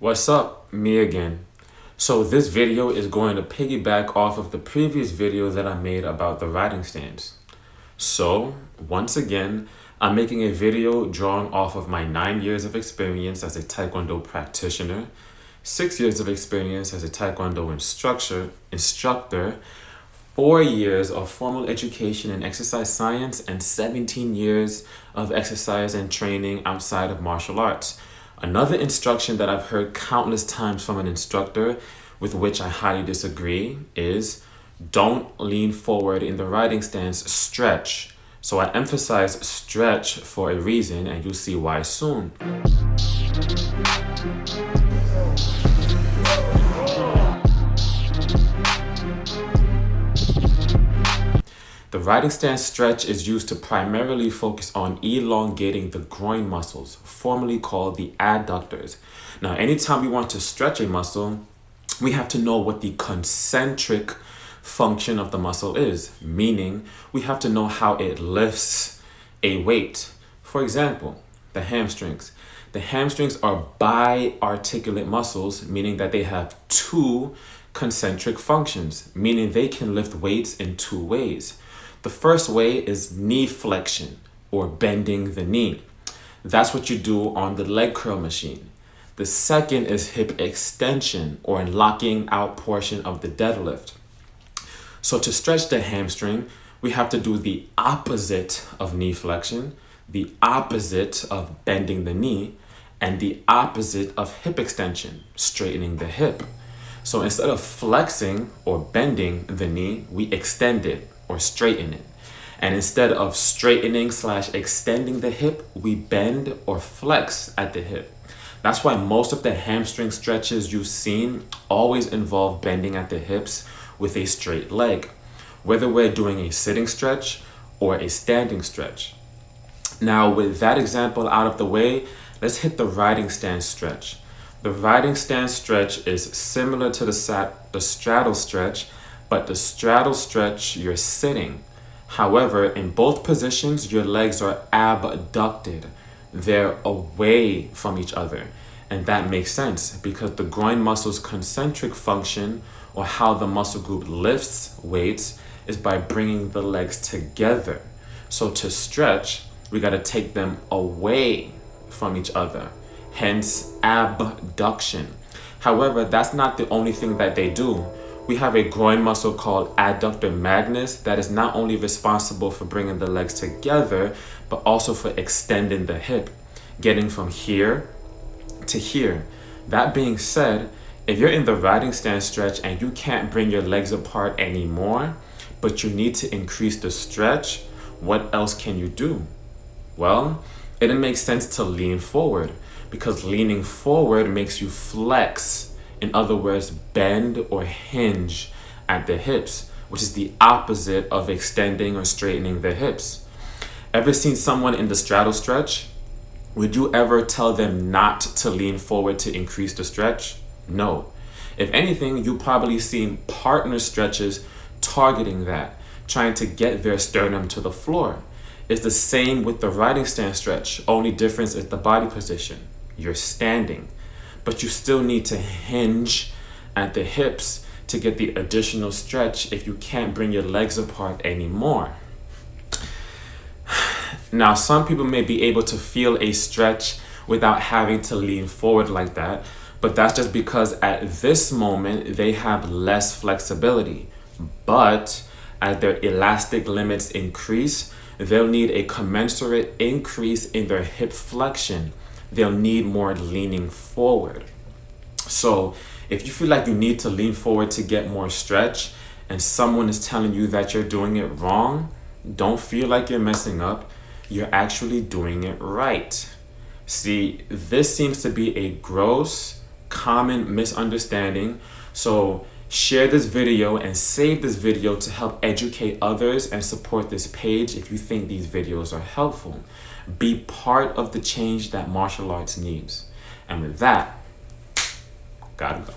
What's up? Me again. So this video is going to piggyback off of the previous video that I made about the riding stance. So once again, I'm making a video drawing off of my 9 years of experience as a taekwondo practitioner, 6 years of experience as a taekwondo instructor, 4 years of formal education in exercise science, and 17 years of exercise and training outside of martial arts. Another instruction that I've heard countless times from an instructor, with which I highly disagree, is don't lean forward in the riding stance, stretch. So I emphasize stretch for a reason, and you'll see why soon. The riding stance stretch is used to primarily focus on elongating the groin muscles, formerly called the adductors. Now, anytime we want to stretch a muscle, we have to know what the concentric function of the muscle is, meaning we have to know how it lifts a weight. For example, the hamstrings. The hamstrings are biarticulate muscles, meaning that they have two concentric functions, meaning they can lift weights in two ways. The first way is knee flexion, or bending the knee. That's what you do on the leg curl machine. The second is hip extension, or locking out portion of the deadlift. So to stretch the hamstring, we have to do the opposite of knee flexion, the opposite of bending the knee, and the opposite of hip extension, straightening the hip. So instead of flexing or bending the knee, we extend it or straighten it. And instead of straightening / extending the hip, we bend or flex at the hip. That's why most of the hamstring stretches you've seen always involve bending at the hips with a straight leg, whether we're doing a sitting stretch or a standing stretch. Now, with that example out of the way, let's hit the riding stance stretch. The riding stance stretch is similar to the straddle stretch, but the straddle stretch, you're sitting. However, in both positions, your legs are abducted. They're away from each other. And that makes sense because the groin muscle's concentric function, or how the muscle group lifts weights, is by bringing the legs together. So to stretch, we got to take them away from each other, hence abduction. However, that's not the only thing that they do. We have a groin muscle called adductor magnus that is not only responsible for bringing the legs together, but also for extending the hip, getting from here to here. That being said, if you're in the riding stance stretch and you can't bring your legs apart anymore, but you need to increase the stretch, what else can you do? Well, it makes sense to lean forward, because leaning forward makes you flex. In other words, bend or hinge at the hips, which is the opposite of extending or straightening the hips. Ever seen someone in the straddle stretch? Would you ever tell them not to lean forward to increase the stretch? No. If anything, you probably seen partner stretches targeting that, trying to get their sternum to the floor. It's the same with the riding stance stretch. Only difference is the body position. You're standing, but you still need to hinge at the hips to get the additional stretch if you can't bring your legs apart anymore. Now, some people may be able to feel a stretch without having to lean forward like that, but that's just because at this moment they have less flexibility. But as their elastic limits increase, they'll need a commensurate increase in their hip flexion. They'll need more leaning forward. So if you feel like you need to lean forward to get more stretch and someone is telling you that you're doing it wrong, don't feel like you're messing up. You're actually doing it right. See, this seems to be a gross, common misunderstanding. So share this video and save this video to help educate others and support this page if you think these videos are helpful. Be part of the change that martial arts needs. And with that, gotta go.